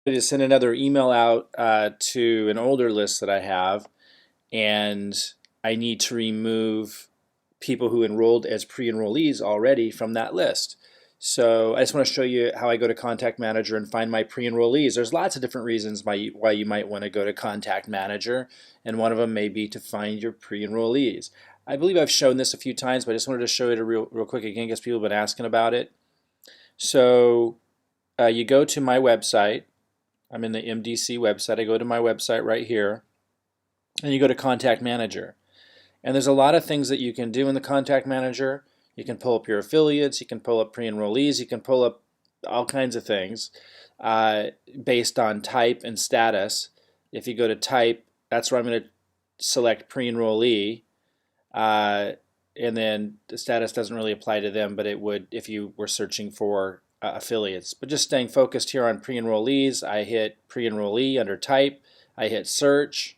to send another email out to an older list that I have, and I need to remove people who enrolled as pre-enrollees already from that list. So I just want to show you how I go to Contact Manager and find my pre-enrollees. There's lots of different reasons why you might want to go to Contact Manager, and one of them may be to find your pre-enrollees. I believe I've shown this a few times, but I just wanted to show it real quick again because people have been asking about it. So you go to my website. I'm in the MDC website. I go to my website right here, and you go to Contact Manager. And there's a lot of things that you can do in the Contact Manager. You can pull up your affiliates, you can pull up pre-enrollees, you can pull up all kinds of things based on type and status. If you go to type, that's where I'm going to select pre-enrollee. And then the status doesn't really apply to them, but it would if you were searching for affiliates. But just staying focused here on pre-enrollees, I hit pre-enrollee under type, I hit search,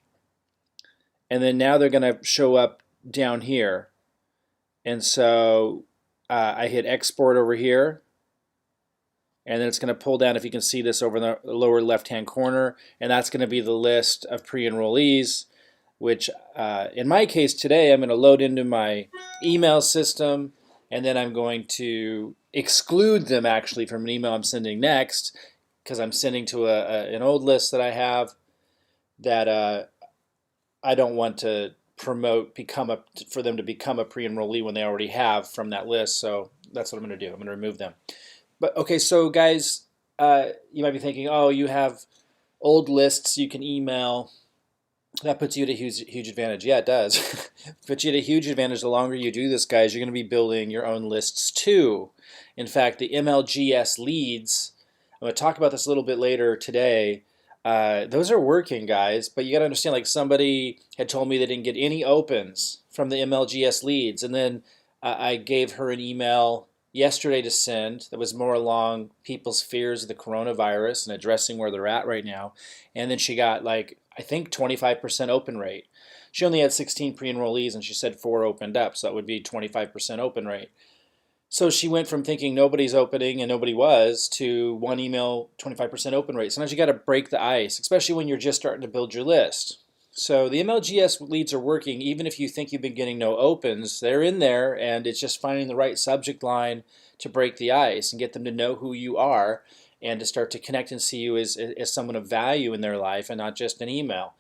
and then now they're going to show up down here. And so I hit export over here, and then it's going to pull down, if you can see this, over in the lower left hand corner, and that's going to be the list of pre-enrollees, which in my case today I'm going to load into my email system, and then I'm going to exclude them actually from an email I'm sending next, because I'm sending to an old list that I have that I don't want to promote for them to become a pre-enrollee when they already have from that list. So that's what I'm going to do. I'm going to remove them. But okay, so guys, you might be thinking, oh, you have old lists you can email. That puts you at a huge advantage. Yeah, it does. Puts you at a huge advantage. The longer you do this, guys, you're going to be building your own lists too. In fact, the MLGS leads, I'm going to talk about this a little bit later today. Those are working, guys, but you got to understand, like, somebody had told me they didn't get any opens from the MLGS leads, and then I gave her an email yesterday to send that was more along people's fears of the coronavirus and addressing where they're at right now, and then she got, like, I think 25% open rate. She only had 16 pre-enrollees, and she said 4 opened up, so that would be 25% open rate. So she went from thinking nobody's opening and nobody was to one email, 25% open rate. Sometimes you got to break the ice, especially when you're just starting to build your list. So the MLGS leads are working, even if you think you've been getting no opens. They're in there, and it's just finding the right subject line to break the ice and get them to know who you are and to start to connect and see you as someone of value in their life and not just an email.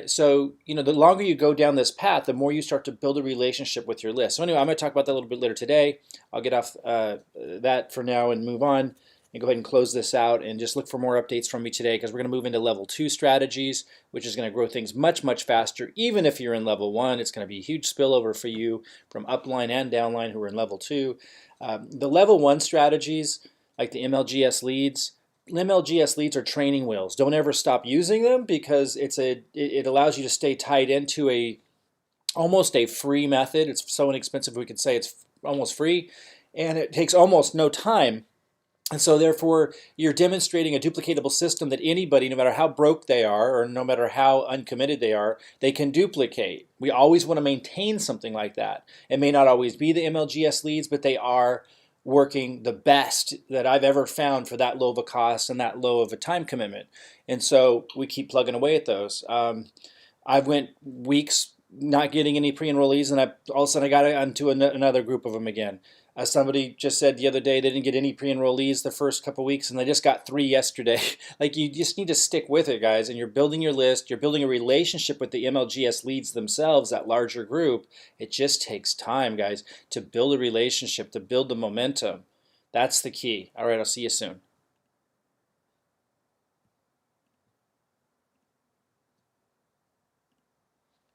So, the longer you go down this path, the more you start to build a relationship with your list. So anyway, I'm going to talk about that a little bit later today. I'll get off that for now and move on and go ahead and close this out and just look for more updates from me today, because we're going to move into level 2 strategies, which is going to grow things much faster. Even if you're in level 1, it's going to be a huge spillover for you from upline and downline who are in level 2. The level 1 strategies, like the MLGS leads, MLGS leads are training wheels. Don't ever stop using them, because it allows you to stay tied into almost a free method. It's so inexpensive we could say it's almost free, and it takes almost no time. And so therefore, you're demonstrating a duplicatable system that anybody, no matter how broke they are or no matter how uncommitted they are, they can duplicate. We always want to maintain something like that. It may not always be the MLGS leads, but they are working the best that I've ever found for that low of a cost and that low of a time commitment. And so we keep plugging away at those. I went weeks not getting any pre-enrollees, and all of a sudden I got onto another group of them again. Somebody just said the other day they didn't get any pre-enrollees the first couple weeks, and they just got 3 yesterday. Like, you just need to stick with it, guys, and you're building your list. You're building a relationship with the MLGS leads themselves, that larger group. It just takes time, guys, to build a relationship, to build the momentum. That's the key. All right, I'll see you soon.